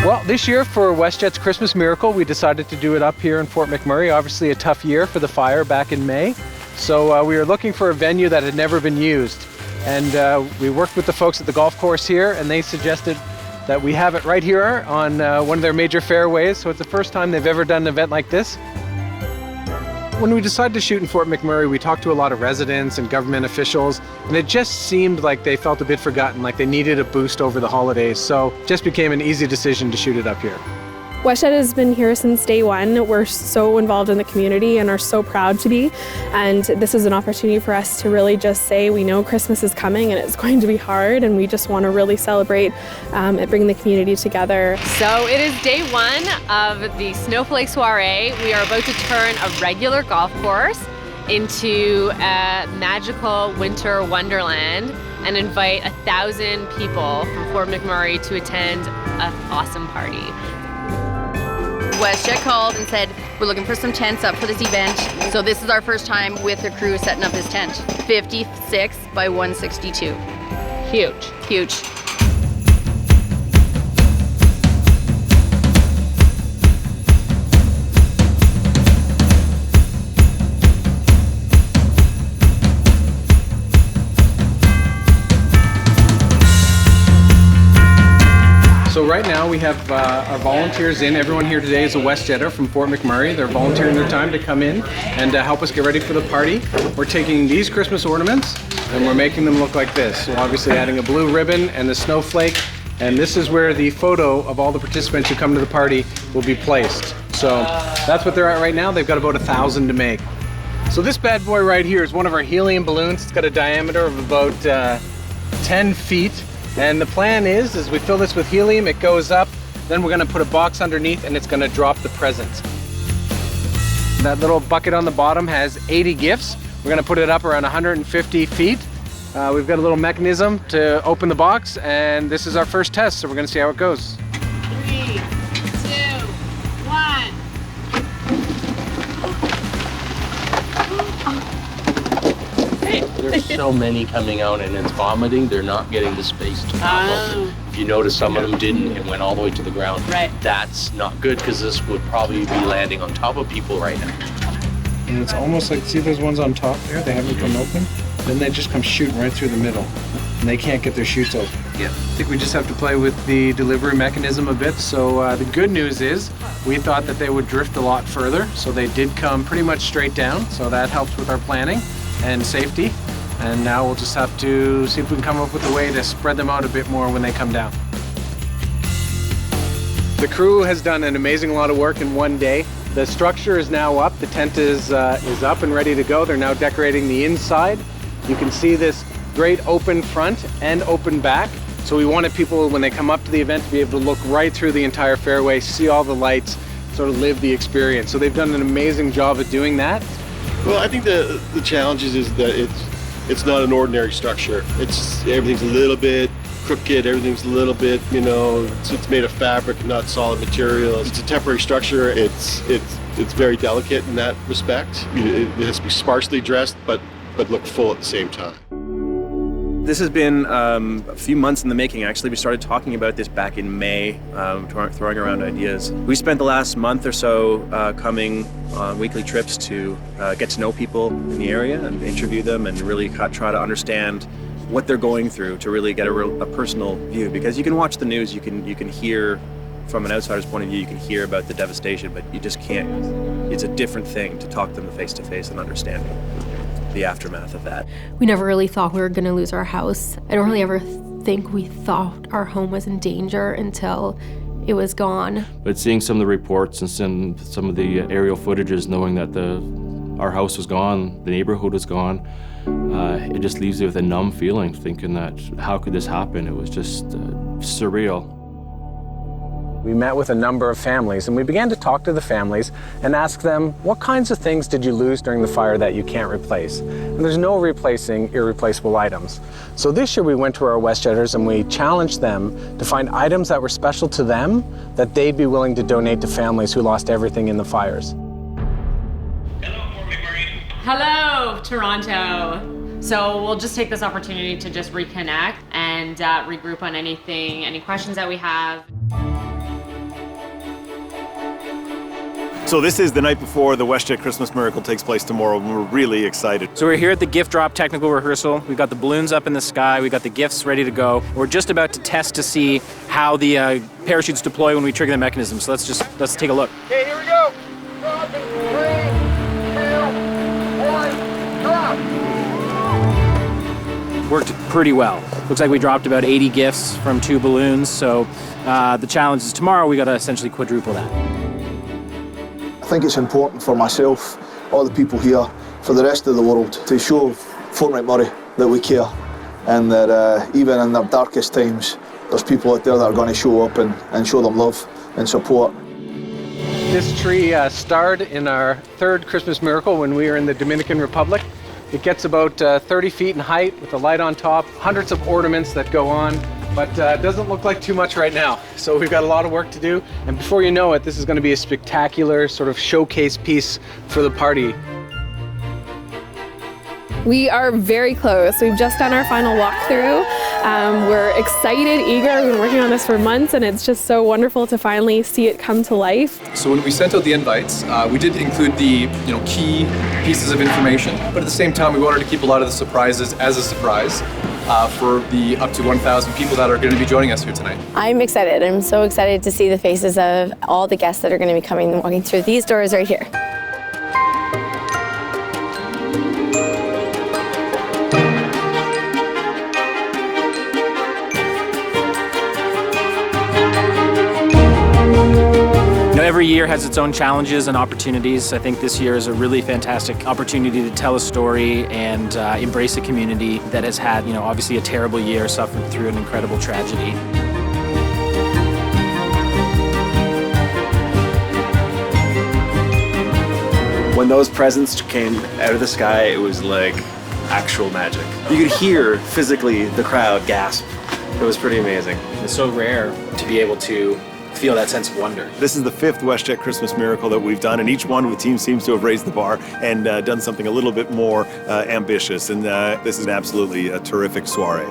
Well, this year for WestJet's Christmas Miracle, we decided to do it up here in Fort McMurray. Obviously a tough year for the fire back in May. So we were looking for a venue that had never been used. And we worked with the folks at the golf course here, and they suggested that we have it right here on one of their major fairways. So it's the first time they've ever done an event like this. When we decided to shoot in Fort McMurray, we talked to a lot of residents and government officials, and it just seemed like they felt a bit forgotten, like they needed a boost over the holidays. So it just became an easy decision to shoot it up here. WestJet has been here since day one. We're so involved in the community and are so proud to be. And this is an opportunity for us to really just say we know Christmas is coming and it's going to be hard, and we just want to really celebrate and bring the community together. So it is day one of the Snowflake Soiree. We are about to turn a regular golf course into a magical winter wonderland and invite 1,000 people from Fort McMurray to attend an awesome party. WestJet called and said, we're looking for some tents up for this event. So this is our first time with the crew setting up this tent. 56 by 162. Huge. Huge. So right now we have our volunteers in. Everyone here today is a WestJetter from Fort McMurray. They're volunteering their time to come in and help us get ready for the party. We're taking these Christmas ornaments and we're making them look like this. So obviously adding a blue ribbon and the snowflake. And this is where the photo of all the participants who come to the party will be placed. So that's what they're at right now. They've got about 1,000 to make. So this bad boy right here is one of our helium balloons. It's got a diameter of about 10 feet. And the plan is, as we fill this with helium, it goes up, then we're gonna put a box underneath and it's gonna drop the presents. That little bucket on the bottom has 80 gifts. We're gonna put it up around 150 feet. We've got a little mechanism to open the box, and this is our first test, so we're gonna see how it goes. 3, 2, 1. There's so many coming out and it's vomiting. They're not getting the space to pop up. If you notice, some of them didn't. It went all the way to the ground. Right. That's not good because this would probably be landing on top of people right now. And it's almost like, see those ones on top there? They haven't come open. Then they just come shooting right through the middle. And they can't get their chutes open. Yeah. I think we just have to play with the delivery mechanism a bit. So the good news is we thought that they would drift a lot further. So they did come pretty much straight down. So that helps with our planning and safety. And now we'll just have to see if we can come up with a way to spread them out a bit more when they come down. The crew has done an amazing lot of work in one day. The structure is now up. The tent is up and ready to go. They're now decorating the inside. You can see this great open front and open back. So we wanted people, when they come up to the event, to be able to look right through the entire fairway, see all the lights, sort of live the experience. So they've done an amazing job at doing that. Well, I think the challenge is that it's not an ordinary structure. Everything's a little bit crooked, everything's a little bit, it's made of fabric, not solid material. It's a temporary structure. It's very delicate in that respect. It has to be sparsely dressed, but look full at the same time. This has been a few months in the making, actually. We started talking about this back in May, throwing around ideas. We spent the last month or so coming on weekly trips to get to know people in the area and interview them and really try to understand what they're going through, to really get a personal view. Because you can watch the news, you can hear from an outsider's point of view, you can hear about the devastation, but you just can't. It's a different thing to talk to them face to face and understand the aftermath of that. We never really thought we were going to lose our house. I don't really ever think we thought our home was in danger until it was gone. But seeing some of the reports and some of the aerial footages, knowing that our house was gone, the neighborhood was gone, it just leaves you with a numb feeling, thinking that how could this happen? It was just surreal. We met with a number of families, and we began to talk to the families and ask them, what kinds of things did you lose during the fire that you can't replace? And there's no replacing irreplaceable items. So this year we went to our WestJetters and we challenged them to find items that were special to them that they'd be willing to donate to families who lost everything in the fires. Hello, Fort McMurray. Hello, Toronto. So we'll just take this opportunity to just reconnect and regroup on any questions that we have. So this is the night before the WestJet Christmas Miracle takes place tomorrow, and we're really excited. So we're here at the gift drop technical rehearsal. We've got the balloons up in the sky. We've got the gifts ready to go. We're just about to test to see how the parachutes deploy when we trigger the mechanism. So let's take a look. Okay, here we go. Drop in 3, 2, 1, drop. Worked pretty well. Looks like we dropped about 80 gifts from 2 balloons. So the challenge is tomorrow we got to essentially quadruple that. I think it's important for myself, all the people here, for the rest of the world, to show Fort McMurray that we care, and that even in their darkest times, there's people out there that are going to show up and show them love and support. This tree starred in our 3rd Christmas miracle when we were in the Dominican Republic. It gets about 30 feet in height with a light on top, hundreds of ornaments that go on, but it doesn't look like too much right now. So we've got a lot of work to do, and before you know it, this is going to be a spectacular sort of showcase piece for the party. We are very close. We've just done our final walkthrough. We're excited, eager. We've been working on this for months, and it's just so wonderful to finally see it come to life. So when we sent out the invites, we did include the key pieces of information, but at the same time, we wanted to keep a lot of the surprises as a surprise for the up to 1,000 people that are going to be joining us here tonight. I'm excited. I'm so excited to see the faces of all the guests that are going to be coming and walking through these doors right here. Every year has its own challenges and opportunities. I think this year is a really fantastic opportunity to tell a story and embrace a community that has had, obviously a terrible year, suffered through an incredible tragedy. When those presents came out of the sky, it was like actual magic. You could hear physically the crowd gasp. It was pretty amazing. It's so rare to be able to feel that sense of wonder. This is the 5th WestJet Christmas Miracle that we've done, and each one the team seems to have raised the bar and done something a little bit more ambitious, and this is absolutely a terrific soiree.